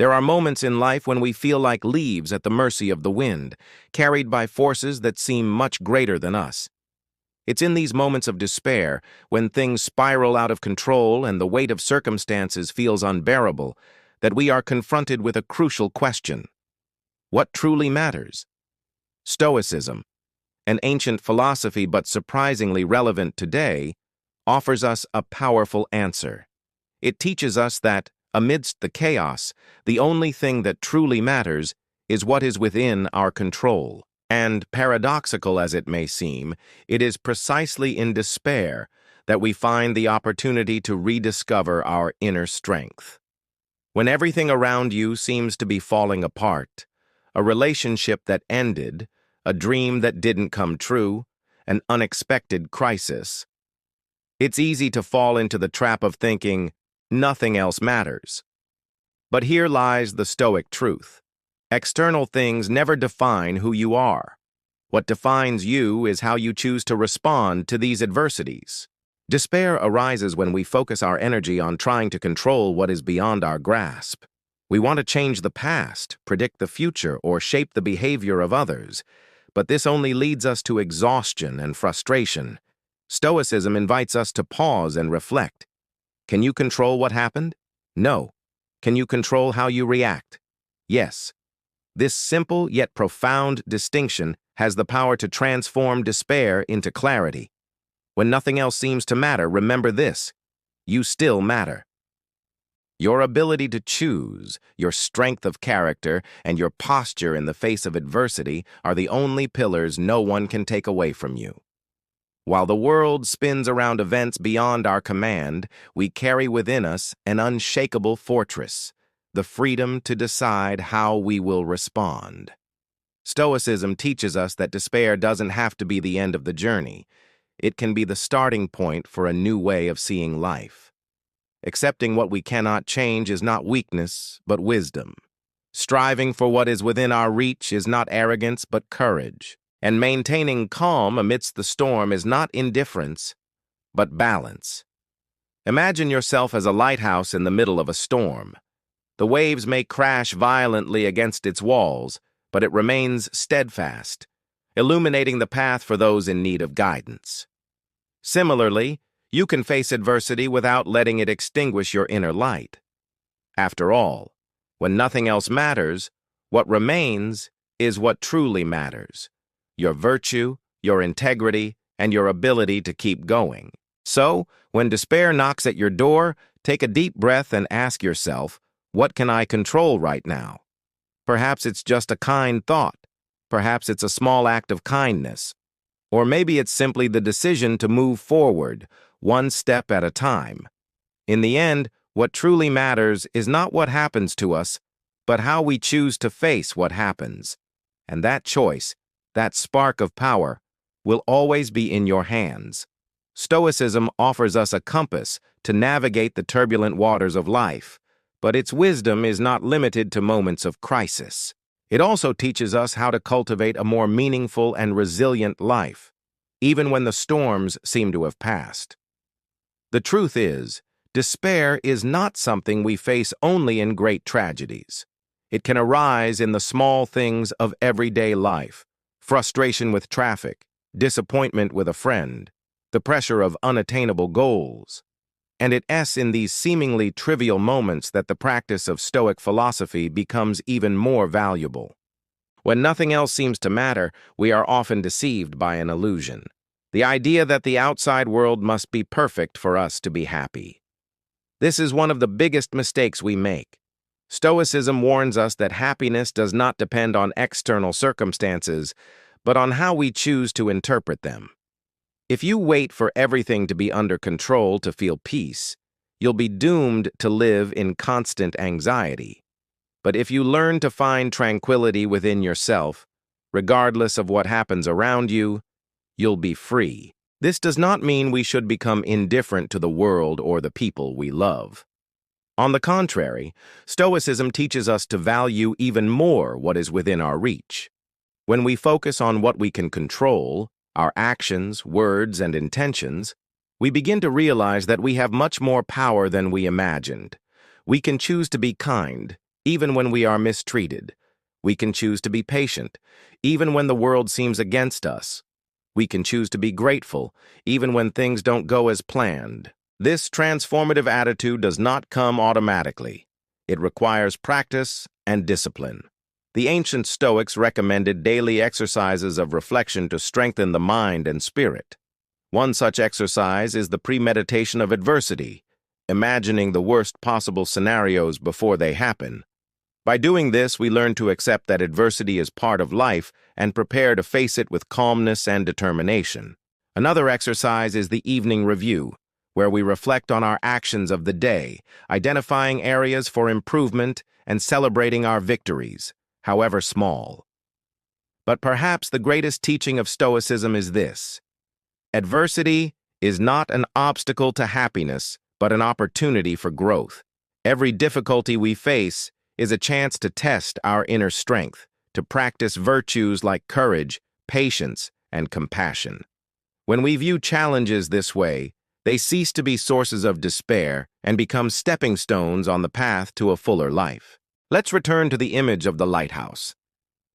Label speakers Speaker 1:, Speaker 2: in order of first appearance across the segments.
Speaker 1: There are moments in life when we feel like leaves at the mercy of the wind, carried by forces that seem much greater than us. It's in these moments of despair, when things spiral out of control and the weight of circumstances feels unbearable, that we are confronted with a crucial question. What truly matters? Stoicism, an ancient philosophy but surprisingly relevant today, offers us a powerful answer. It teaches us that, amidst the chaos, the only thing that truly matters is what is within our control. And, paradoxical as it may seem, it is precisely in despair that we find the opportunity to rediscover our inner strength. When everything around you seems to be falling apart, a relationship that ended, a dream that didn't come true, an unexpected crisis, it's easy to fall into the trap of thinking, nothing else matters. But here lies the Stoic truth. External things never define who you are. What defines you is how you choose to respond to these adversities. Despair arises when we focus our energy on trying to control what is beyond our grasp. We want to change the past, predict the future, or shape the behavior of others. But this only leads us to exhaustion and frustration. Stoicism invites us to pause and reflect. Can you control what happened? No. Can you control how you react? Yes. This simple yet profound distinction has the power to transform despair into clarity. When nothing else seems to matter, remember this: you still matter. Your ability to choose, your strength of character, and your posture in the face of adversity are the only pillars no one can take away from you. While the world spins around events beyond our command, we carry within us an unshakable fortress, the freedom to decide how we will respond. Stoicism teaches us that despair doesn't have to be the end of the journey. It can be the starting point for a new way of seeing life. Accepting what we cannot change is not weakness, but wisdom. Striving for what is within our reach is not arrogance, but courage. And maintaining calm amidst the storm is not indifference, but balance. Imagine yourself as a lighthouse in the middle of a storm. The waves may crash violently against its walls, but it remains steadfast, illuminating the path for those in need of guidance. Similarly, you can face adversity without letting it extinguish your inner light. After all, when nothing else matters, what remains is what truly matters: your virtue, your integrity, and your ability to keep going. So, when despair knocks at your door, take a deep breath and ask yourself, what can I control right now? Perhaps it's just a kind thought. Perhaps it's a small act of kindness. Or maybe it's simply the decision to move forward, one step at a time. In the end, what truly matters is not what happens to us, but how we choose to face what happens. And that choice, that spark of power, will always be in your hands. Stoicism offers us a compass to navigate the turbulent waters of life, but its wisdom is not limited to moments of crisis. It also teaches us how to cultivate a more meaningful and resilient life, even when the storms seem to have passed. The truth is, despair is not something we face only in great tragedies. It can arise in the small things of everyday life: frustration with traffic, disappointment with a friend, the pressure of unattainable goals. And it's in these seemingly trivial moments that the practice of Stoic philosophy becomes even more valuable. When nothing else seems to matter, we are often deceived by an illusion: the idea that the outside world must be perfect for us to be happy. This is one of the biggest mistakes we make. Stoicism warns us that happiness does not depend on external circumstances, but on how we choose to interpret them. If you wait for everything to be under control to feel peace, you'll be doomed to live in constant anxiety. But if you learn to find tranquility within yourself, regardless of what happens around you, you'll be free. This does not mean we should become indifferent to the world or the people we love. On the contrary, Stoicism teaches us to value even more what is within our reach. When we focus on what we can control, our actions, words, and intentions, we begin to realize that we have much more power than we imagined. We can choose to be kind, even when we are mistreated. We can choose to be patient, even when the world seems against us. We can choose to be grateful, even when things don't go as planned. This transformative attitude does not come automatically. It requires practice and discipline. The ancient Stoics recommended daily exercises of reflection to strengthen the mind and spirit. One such exercise is the premeditation of adversity, imagining the worst possible scenarios before they happen. By doing this, we learn to accept that adversity is part of life and prepare to face it with calmness and determination. Another exercise is the evening review, where we reflect on our actions of the day, identifying areas for improvement and celebrating our victories, however small. But perhaps the greatest teaching of Stoicism is this: adversity is not an obstacle to happiness, but an opportunity for growth. Every difficulty we face is a chance to test our inner strength, to practice virtues like courage, patience, and compassion. When we view challenges this way, they cease to be sources of despair and become stepping stones on the path to a fuller life. Let's return to the image of the lighthouse.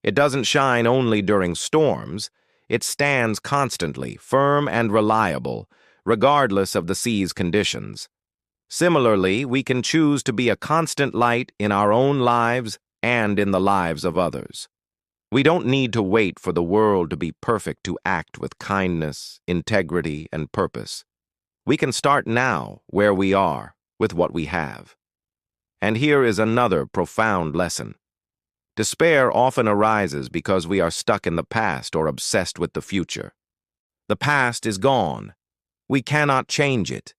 Speaker 1: It doesn't shine only during storms. It stands constantly, firm and reliable, regardless of the sea's conditions. Similarly, we can choose to be a constant light in our own lives and in the lives of others. We don't need to wait for the world to be perfect to act with kindness, integrity, and purpose. We can start now, where we are, with what we have. And here is another profound lesson. Despair often arises because we are stuck in the past or obsessed with the future. The past is gone. We cannot change it.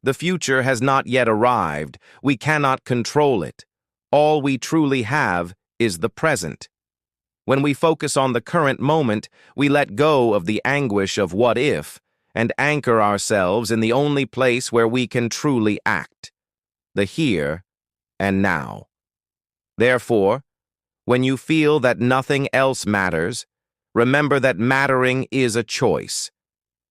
Speaker 1: The future has not yet arrived. We cannot control it. All we truly have is the present. When we focus on the current moment, we let go of the anguish of what if and anchor ourselves in the only place where we can truly act: the here and now. Therefore, when you feel that nothing else matters, remember that mattering is a choice.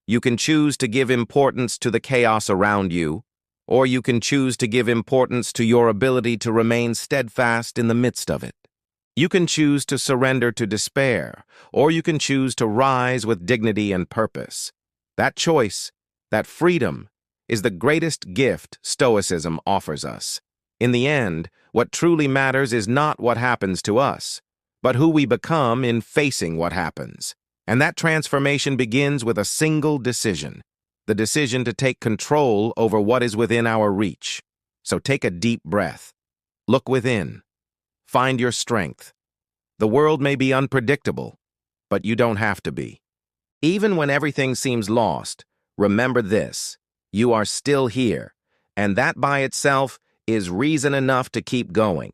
Speaker 1: You can choose to give importance to the chaos around you, or you can choose to give importance to your ability to remain steadfast in the midst of it. You can choose to surrender to despair, or you can choose to rise with dignity and purpose. That choice, that freedom, is the greatest gift Stoicism offers us. In the end, what truly matters is not what happens to us, but who we become in facing what happens. And that transformation begins with a single decision: the decision to take control over what is within our reach. So take a deep breath. Look within. Find your strength. The world may be unpredictable, but you don't have to be. Even when everything seems lost, remember this: you are still here, and that by itself is reason enough to keep going.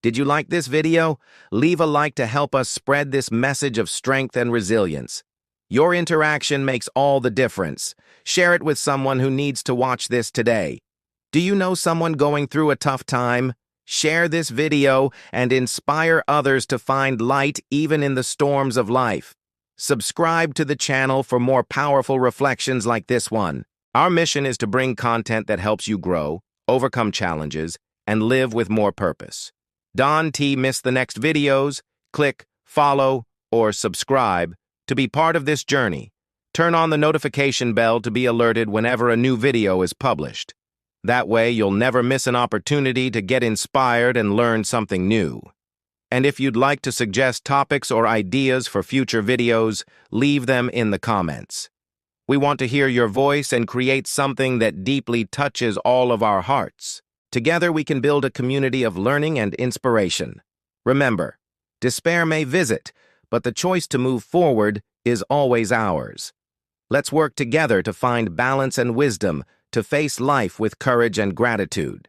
Speaker 1: Did you like this video? Leave a like to help us spread this message of strength and resilience. Your interaction makes all the difference. Share it with someone who needs to watch this today. Do you know someone going through a tough time? Share this video and inspire others to find light even in the storms of life. Subscribe to the channel for more powerful reflections like this one. Our mission is to bring content that helps you grow, overcome challenges, and live with more purpose. Don't miss the next videos. Click follow or subscribe to be part of this journey. Turn on the notification bell to be alerted whenever a new video is published. That way, you'll never miss an opportunity to get inspired and learn something new. And if you'd like to suggest topics or ideas for future videos, leave them in the comments. We want to hear your voice and create something that deeply touches all of our hearts. Together, we can build a community of learning and inspiration. Remember, despair may visit, but the choice to move forward is always ours. Let's work together to find balance and wisdom, to face life with courage and gratitude.